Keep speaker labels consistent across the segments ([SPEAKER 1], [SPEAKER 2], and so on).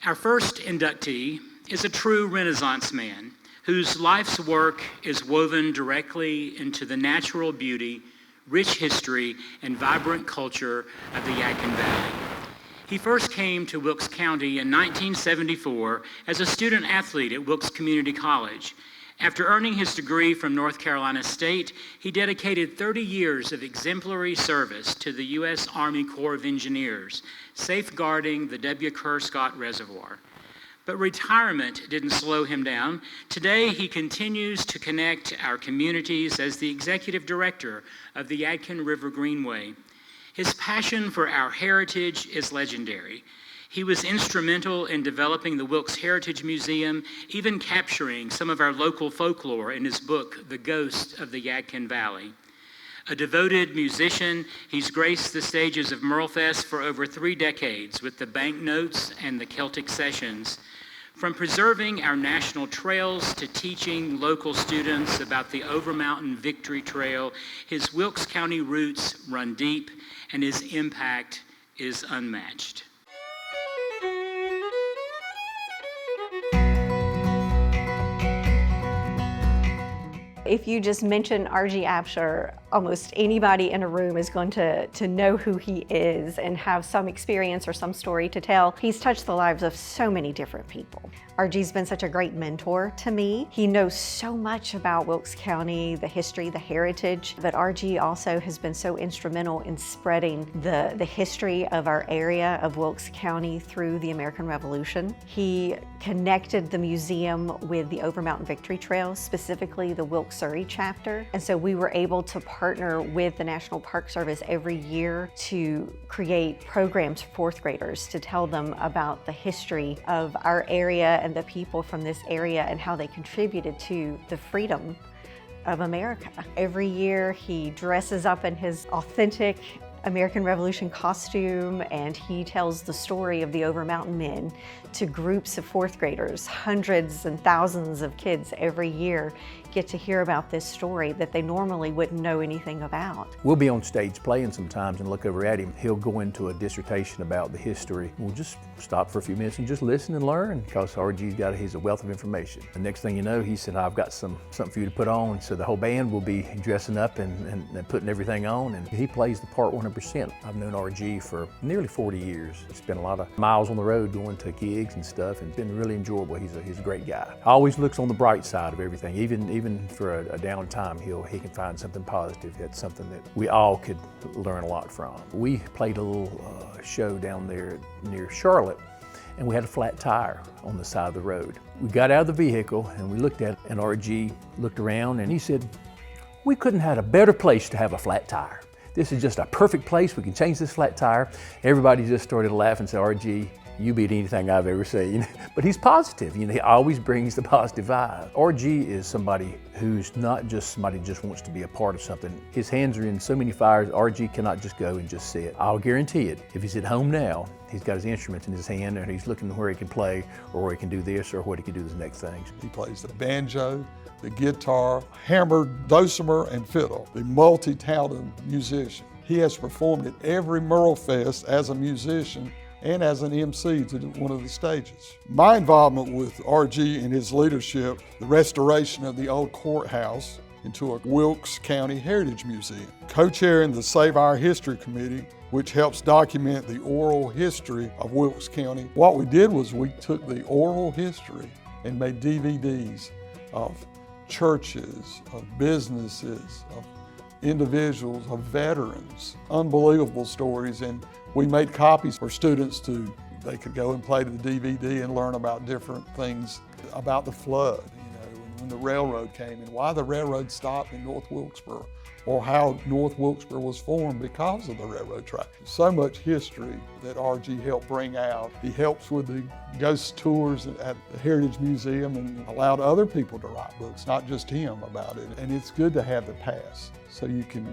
[SPEAKER 1] Our first inductee is a true Renaissance man whose life's work is woven directly into the natural beauty, rich history, and vibrant culture of the Yadkin Valley. He first came to Wilkes County in 1974 as a student athlete at Wilkes Community College. After earning his degree from North Carolina State, he dedicated 30 years of exemplary service to the U.S. Army Corps of Engineers, safeguarding the W. Kerr Scott Reservoir. But retirement didn't slow him down. Today, he continues to connect our communities as the executive director of the Yadkin River Greenway. His passion for our heritage is legendary. He was instrumental in developing the Wilkes Heritage Museum, even capturing some of our local folklore in his book, The Ghost of the Yadkin Valley. A devoted musician, he's graced the stages of Merlefest for over 3 decades with the banknotes and the Celtic sessions. From preserving our national trails to teaching local students about the Overmountain Victory Trail, his Wilkes County roots run deep and his impact is unmatched.
[SPEAKER 2] If you just mention R.G. Absher, almost anybody in a room is going to know who he is and have some experience or some story to tell. He's touched the lives of so many different people. R.G.'s been such a great mentor to me. He knows so much about Wilkes County, the history, the heritage, but R.G. also has been so instrumental in spreading the history of our area of Wilkes County through the American Revolution. He connected the museum with the Overmountain Victory Trail, specifically the Wilkes Surrey chapter. And so we were able to partner with the National Park Service every year to create programs for 4th graders to tell them about the history of our area and the people from this area and how they contributed to the freedom of America. Every year he dresses up in his authentic American Revolution costume and he tells the story of the Overmountain Men to groups of 4th graders. Hundreds and thousands of kids every year get to hear about this story that they normally wouldn't know anything about.
[SPEAKER 3] We'll be on stage playing sometimes and look over at him. He'll go into a dissertation about the history. We'll just stop for a few minutes and just listen and learn because R.G.'s got a wealth of information. The next thing you know, he said, I've got something for you to put on. So the whole band will be dressing up and putting everything on, and he plays the part 100%. I've known R.G. for nearly 40 years. Spent a lot of miles on the road going to gigs and stuff, and it's been really enjoyable. He's a great guy. Always looks on the bright side of everything. Even for a down time, he can find something positive. That's something that we all could learn a lot from. We played a little show down there near Charlotte, and we had a flat tire on the side of the road. We got out of the vehicle and we looked at it, and R.G. looked around and he said, we couldn't have had a better place to have a flat tire. This is just a perfect place. We can change this flat tire. Everybody just started laughing and said, R.G., you beat anything I've ever seen. But he's positive. He always brings the positive vibe. R.G. is somebody who's not just somebody who just wants to be a part of something. His hands are in so many fires. R.G. cannot just go and just sit. I'll guarantee it. If he's at home now, he's got his instruments in his hand and he's looking where he can play or where he can do this or what he can do the next thing.
[SPEAKER 4] He plays the banjo, the guitar, hammer, dulcimer, and fiddle. The multi-talented musician. He has performed at every Merlefest as a musician and as an MC to one of the stages. My involvement with R.G. and his leadership, the restoration of the old courthouse into a Wilkes County Heritage Museum. Co-chairing the Save Our History Committee, which helps document the oral history of Wilkes County. What we did was we took the oral history and made DVDs of churches, of businesses, of individuals, of veterans, unbelievable stories, and we made copies for students they could go and play to the DVD and learn about different things about the flood, when the railroad came and why the railroad stopped in North Wilkesboro, or how North Wilkesboro was formed because of the railroad track. So much history that R.G. helped bring out. He helps with the ghost tours at the Heritage Museum and allowed other people to write books, not just him, about it. And it's good to have the past so you can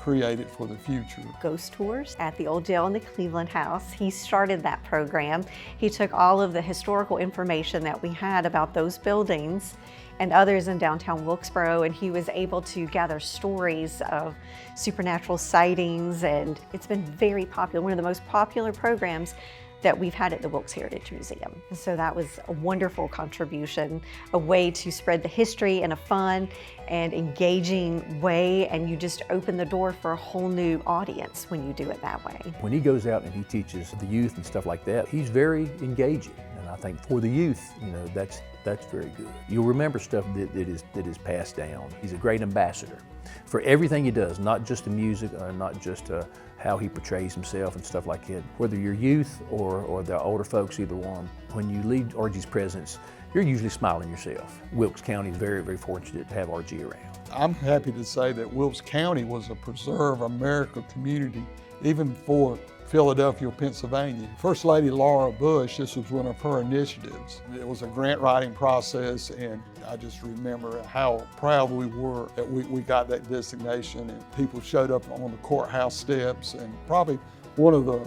[SPEAKER 4] create it for the future.
[SPEAKER 2] Ghost tours at the old jail in the Cleveland House. He started that program. He took all of the historical information that we had about those buildings and others in downtown Wilkesboro, and he was able to gather stories of supernatural sightings, and it's been very popular, one of the most popular programs that we've had at the Wilkes Heritage Museum. And so that was a wonderful contribution, a way to spread the history in a fun and engaging way, and you just open the door for a whole new audience when you do it that way.
[SPEAKER 3] When he goes out and he teaches the youth and stuff like that, he's very engaging. And I think for the youth, that's very good. You'll remember stuff that is passed down. He's a great ambassador for everything he does, not just the music, not just how he portrays himself and stuff like that. Whether you're youth or the older folks, either one, when you leave RG's presence, you're usually smiling yourself. Wilkes County is very, very fortunate to have RG around.
[SPEAKER 4] I'm happy to say that Wilkes County was a Preserve America community, even for Philadelphia, Pennsylvania. First Lady Laura Bush, this was one of her initiatives. It was a grant writing process, and I just remember how proud we were that we got that designation, and people showed up on the courthouse steps, and probably one of the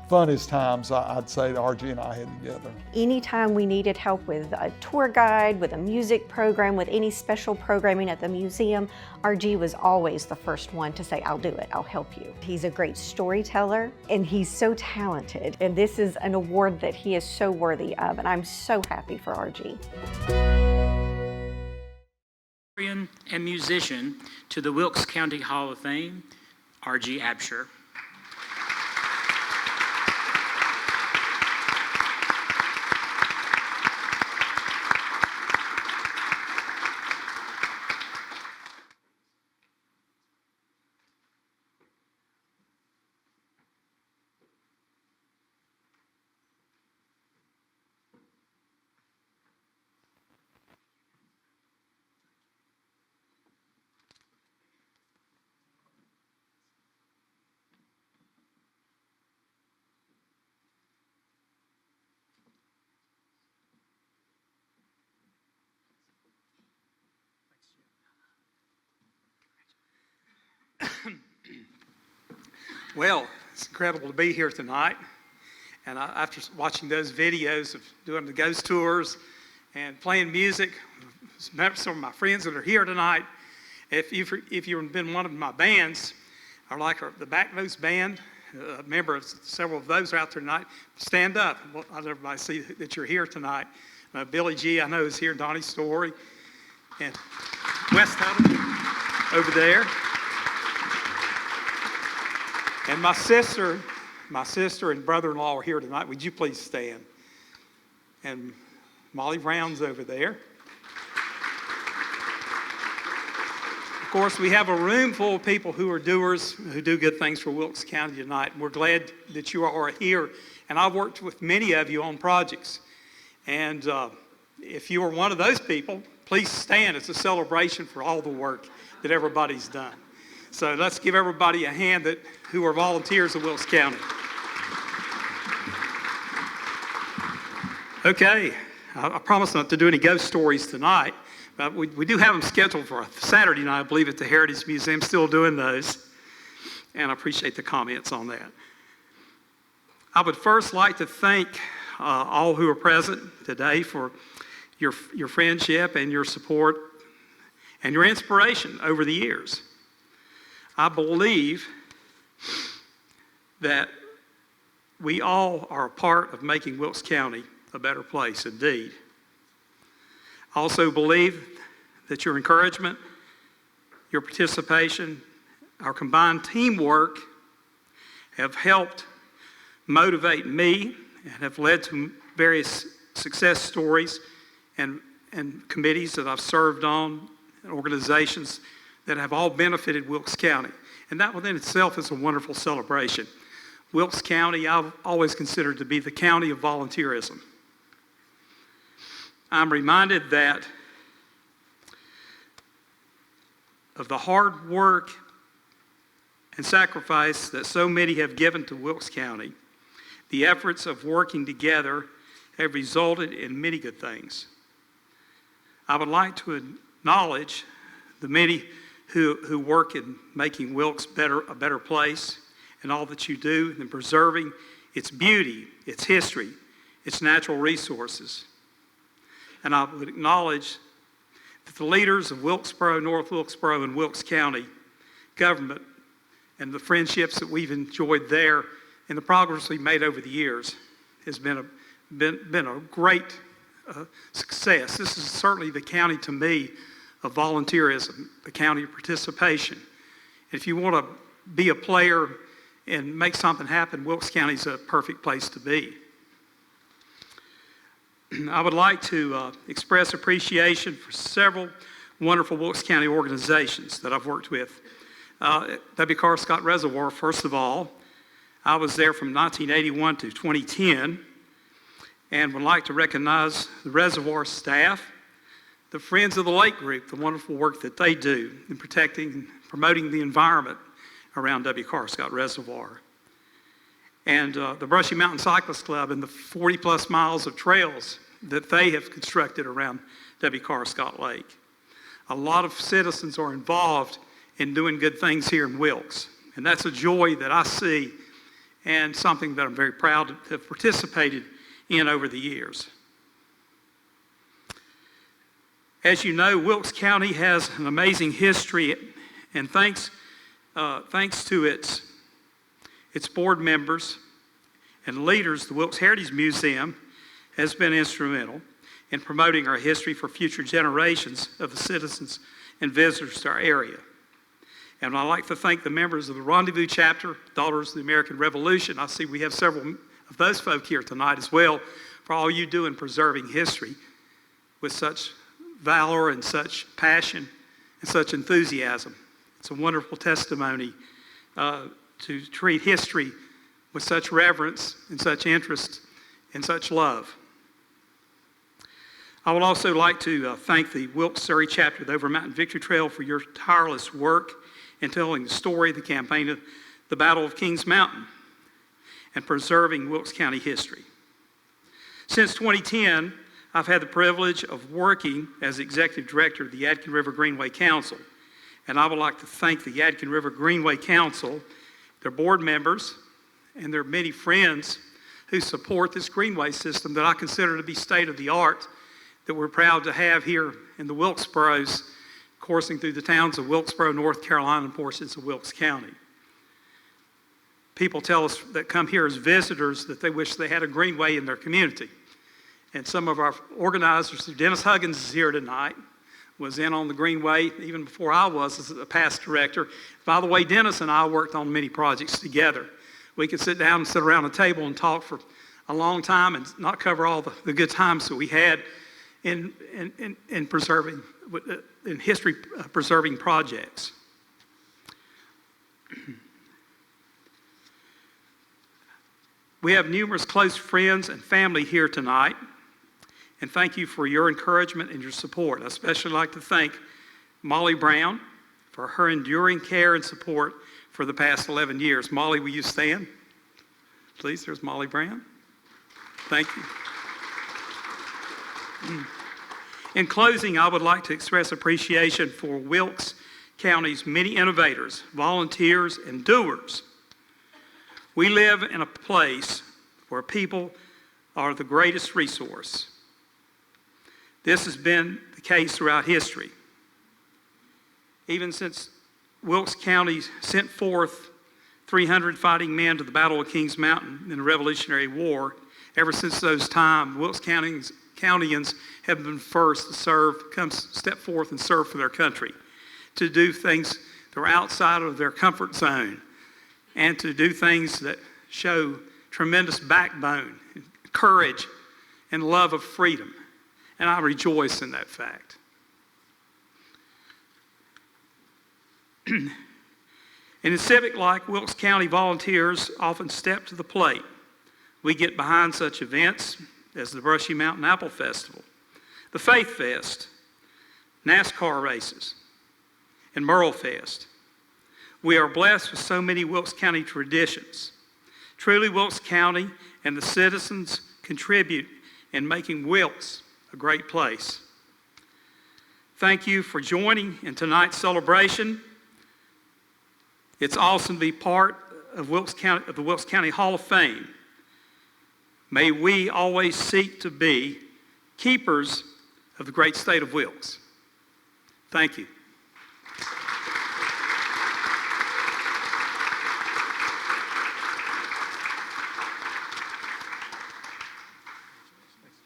[SPEAKER 4] funnest times I'd say that RG and I had together.
[SPEAKER 2] Anytime we needed help with a tour guide, with a music program, with any special programming at the museum, RG was always the first one to say, I'll do it, I'll help you. He's a great storyteller, and he's so talented, and this is an award that he is so worthy of, and I'm so happy for RG.
[SPEAKER 1] And musician to the Wilkes County Hall of Fame, RG Absher.
[SPEAKER 5] Well, it's incredible to be here tonight. And after watching those videos of doing the ghost tours and playing music, some of my friends that are here tonight, if you've been one of my bands, or like the Backnotes Band, a member of several of those are out there tonight, stand up. I'll let everybody see that you're here tonight. Billy G, I know, is here, Donnie Story, and Wes Tuttle over there. And my sister and brother-in-law are here tonight. Would you please stand? And Molly Brown's over there. Of course, we have a room full of people who are doers, who do good things for Wilkes County tonight. And we're glad that you are here. And I've worked with many of you on projects. And if you are one of those people, please stand. It's a celebration for all the work that everybody's done. So let's give everybody a hand who are volunteers of Wilkes County. Okay, I promise not to do any ghost stories tonight, but we do have them scheduled for a Saturday night, I believe, at the Heritage Museum, still doing those, and I appreciate the comments on that. I would first like to thank all who are present today for your friendship and your support and your inspiration over the years. I believe that we all are a part of making Wilkes County a better place indeed. I also believe that your encouragement, your participation, our combined teamwork have helped motivate me and have led to various success stories and committees that I've served on, and organizations that have all benefited Wilkes County. And that within itself is a wonderful celebration. Wilkes County, I've always considered to be the county of volunteerism. I'm reminded of the hard work and sacrifice that so many have given to Wilkes County. The efforts of working together have resulted in many good things. I would like to acknowledge the many who work in making Wilkes a better place, and all that you do in preserving its beauty, its history, its natural resources. And I would acknowledge that the leaders of Wilkesboro, North Wilkesboro, and Wilkes County government and the friendships that we've enjoyed there and the progress we've made over the years. has been a great success. This is certainly the county to me of volunteerism, the county of participation. If you want to be a player and make something happen, Wilkes County is a perfect place to be. I would like to express appreciation for several wonderful Wilkes County organizations that I've worked with. W. Carr Scott Reservoir, first of all. I was there from 1981 to 2010, and would like to recognize the reservoir staff, the Friends of the Lake group, the wonderful work that they do in protecting and promoting the environment around W. Carr Scott Reservoir. And the Brushy Mountain Cyclist Club and the 40-plus miles of trails that they have constructed around W. Carr Scott Lake. A lot of citizens are involved in doing good things here in Wilkes, and that's a joy that I see and something that I'm very proud to have participated in over the years. As you know, Wilkes County has an amazing history, and thanks to its board members and leaders, the Wilkes Heritage Museum has been instrumental in promoting our history for future generations of the citizens and visitors to our area. And I'd like to thank the members of the Rendezvous Chapter, Daughters of the American Revolution. I see we have several of those folk here tonight as well, for all you do in preserving history with such valor and such passion and such enthusiasm. It's a wonderful testimony to treat history with such reverence and such interest and such love. I would also like to thank the Wilkes Surrey chapter of the Over Mountain Victory Trail for your tireless work in telling the story of the campaign of the Battle of Kings Mountain and preserving Wilkes County history. Since 2010, I've had the privilege of working as Executive Director of the Yadkin River Greenway Council, and I would like to thank the Yadkin River Greenway Council, their board members, and their many friends who support this greenway system that I consider to be state-of-the-art, that we're proud to have here in the Wilkesboros, coursing through the towns of Wilkesboro, North Carolina, and portions of Wilkes County. People tell us that come here as visitors that they wish they had a greenway in their community. And some of our organizers, Dennis Huggins is here tonight, was in on the greenway even before I was as a past director. By the way, Dennis and I worked on many projects together. We could sit down and sit around a table and talk for a long time and not cover all the good times that we had in preserving, in history preserving projects. We have numerous close friends and family here tonight, and thank you for your encouragement and your support. I especially like to thank Molly Brown for her enduring care and support for the past 11 years. Molly, will you stand? Please, there's Molly Brown. Thank you. In closing, I would like to express appreciation for Wilkes County's many innovators, volunteers, and doers. We live in a place where people are the greatest resource. This has been the case throughout history. Even since Wilkes County sent forth 300 fighting men to the Battle of Kings Mountain in the Revolutionary War, ever since those times, Wilkes Countyans have been first to serve, step forth and serve for their country, to do things that are outside of their comfort zone, and to do things that show tremendous backbone, courage, and love of freedom. And I rejoice in that fact. In a civic like Wilkes County volunteers often step to the plate. We get behind such events as the Brushy Mountain Apple Festival, the Faith Fest, NASCAR races, and Merle Fest. We are blessed with so many Wilkes County traditions. Truly, Wilkes County and the citizens contribute in making Wilkes a great place. Thank you for joining in tonight's celebration. It's awesome to be part of Wilkes County, of the Wilkes County Hall of Fame. May we always seek to be keepers of the great state of Wilkes. Thank you.